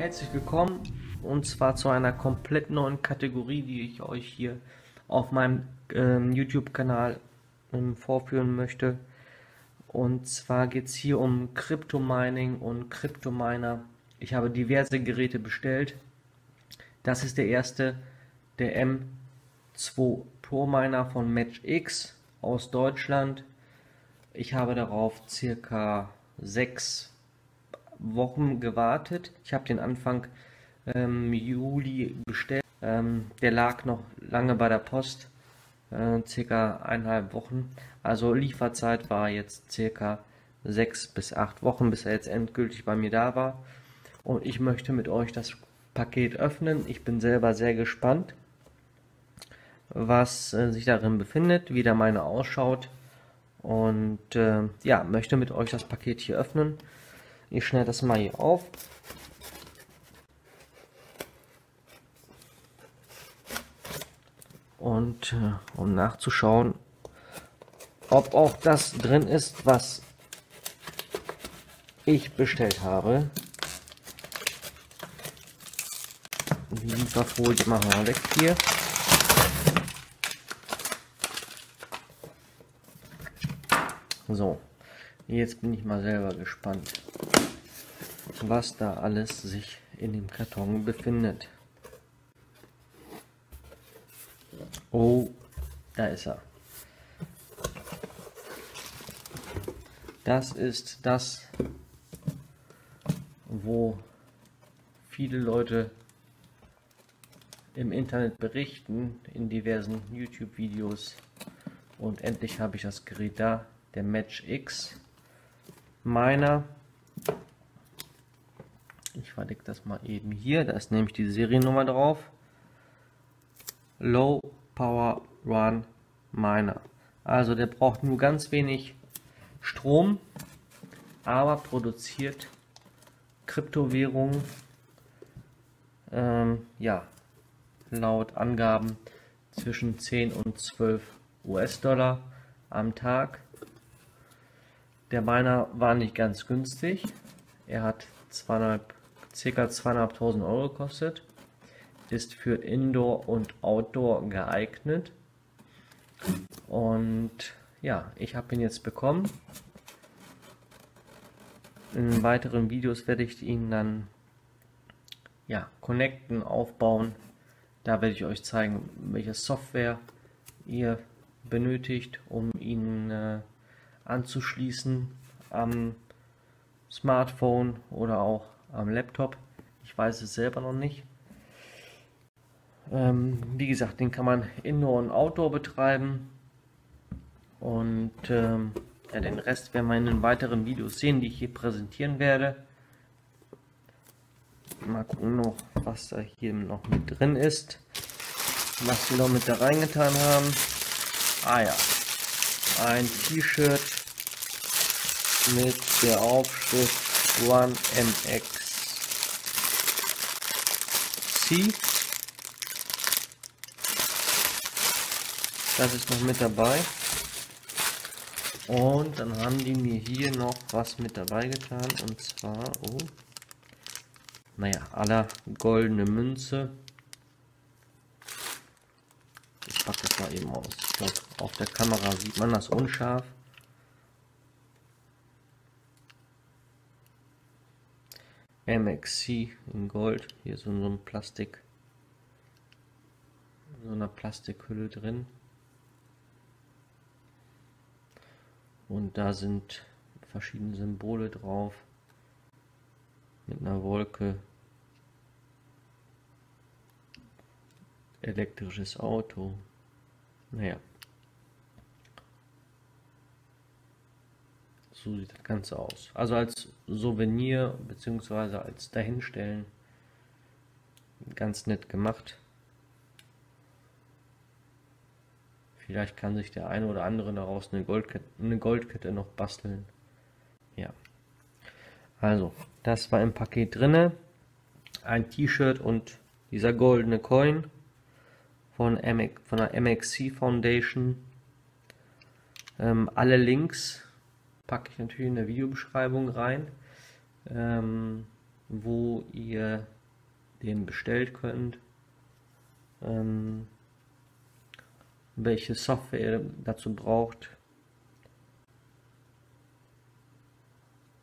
Herzlich willkommen und zwar zu einer komplett neuen Kategorie, die ich euch hier auf meinem YouTube-Kanal vorführen möchte. Und zwar geht es hier um Crypto-Mining und Crypto-Miner. Ich habe diverse Geräte bestellt. Das ist der erste, der M2 Pro Miner von MatchX aus Deutschland. Ich habe darauf circa 6 Wochen gewartet. Ich habe den Anfang Juli bestellt. Der lag noch lange bei der Post, circa 1,5 Wochen. Also Lieferzeit war jetzt circa 6 bis 8 Wochen, bis er jetzt endgültig bei mir da war. Und ich möchte mit euch das Paket öffnen. Ich bin selber sehr gespannt, was sich darin befindet, wie der meine ausschaut. Und ja, möchte mit euch das Paket hier öffnen. Ich schneide das mal hier auf. Und um nachzuschauen, ob auch das drin ist, was ich bestellt habe. Die Lieferfolie machen wir weg hier. So, jetzt bin ich mal selber gespannt, was da alles sich in dem Karton befindet. Oh, da ist er. Das ist das, wo viele Leute im Internet berichten, in diversen YouTube-Videos. Und endlich habe ich das Gerät da, der MatchX Miner. Ich verlege das mal eben hier, da ist nämlich die Seriennummer drauf. Low Power Run Miner. Also der braucht nur ganz wenig Strom, aber produziert Kryptowährungen, ja, laut Angaben zwischen 10 und 12 US-Dollar am Tag. Der Miner war nicht ganz günstig. Er hat ca. 2.500 Euro gekostet. Ist für Indoor und Outdoor geeignet. Und ja, ich habe ihn jetzt bekommen. In weiteren Videos werde ich ihn dann ja connecten, aufbauen. Da werde ich euch zeigen, welche Software ihr benötigt, um ihn anzuschließen am Smartphone oder auch am Laptop. Ich weiß es selber noch nicht. Wie gesagt, den kann man Indoor und Outdoor betreiben. Und ja, den Rest werden wir in den weiteren Videos sehen, die ich hier präsentieren werde. Mal gucken noch, was da hier noch mit drin ist. Was wir noch mit da reingetan haben. Ah ja, ein T-Shirt mit der Aufschrift One MX C. Das ist noch mit dabei. Und dann haben die mir hier noch was mit dabei getan. Und zwar, oh, naja, aller goldene Münze. Ich packe das mal eben aus. Ich glaube, auf der Kamera sieht man das unscharf. MXC in Gold. Hier ist so ein Plastik. So eine Plastikhülle drin. Und da sind verschiedene Symbole drauf. Mit einer Wolke. Elektrisches Auto. Naja. So sieht das Ganze aus. Also als Souvenir bzw. als Dahinstellen. Ganz nett gemacht. Vielleicht kann sich der eine oder andere daraus eine Goldkette noch basteln. Ja. Also, das war im Paket drinne. Ein T-Shirt und dieser goldene Coin von der MXC Foundation. Alle Links packe ich natürlich in der Videobeschreibung rein. wo ihr den bestellt könnt, welche Software ihr dazu braucht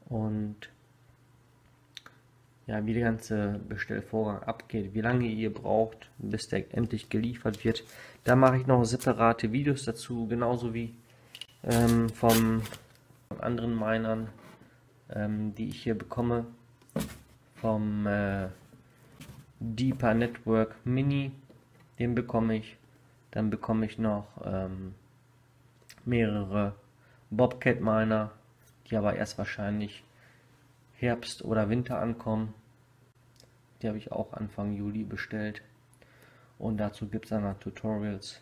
und ja, wie der ganze Bestellvorgang abgeht, wie lange ihr braucht, bis der endlich geliefert wird. Da mache ich noch separate Videos dazu, genauso wie von anderen Minern, die ich hier bekomme, vom Deeper Network Mini, den bekomme ich. Dann bekomme ich noch mehrere Bobcat Miner, die aber erst wahrscheinlich Herbst oder Winter ankommen. Die habe ich auch Anfang Juli bestellt. Und dazu gibt es dann noch Tutorials.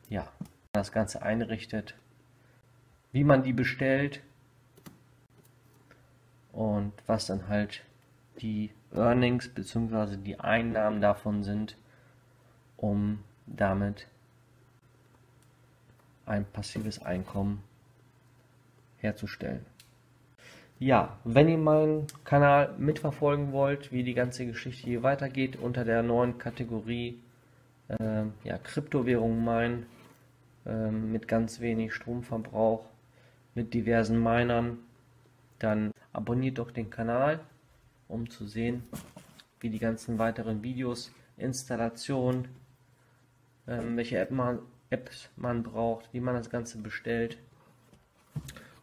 Ja, das Ganze einrichtet, wie man die bestellt und was dann halt die Earnings bzw. die Einnahmen davon sind, um damit ein passives Einkommen herzustellen. Ja, wenn ihr meinen Kanal mitverfolgen wollt, wie die ganze Geschichte hier weitergeht, unter der neuen Kategorie ja, Kryptowährung meinen, mit ganz wenig Stromverbrauch, mit diversen Minern, dann abonniert doch den Kanal, um zu sehen, wie die ganzen weiteren Videos, Installation, welche Apps man braucht, wie man das Ganze bestellt,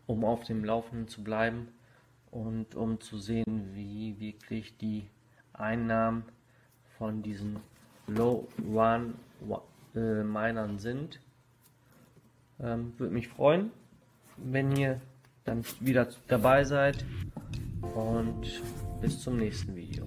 um auf dem Laufenden zu bleiben und um zu sehen, wie wirklich die Einnahmen von diesen Low-Run-Minern sind. Würde mich freuen, wenn ihr dann wieder dabei seid, und bis zum nächsten Video.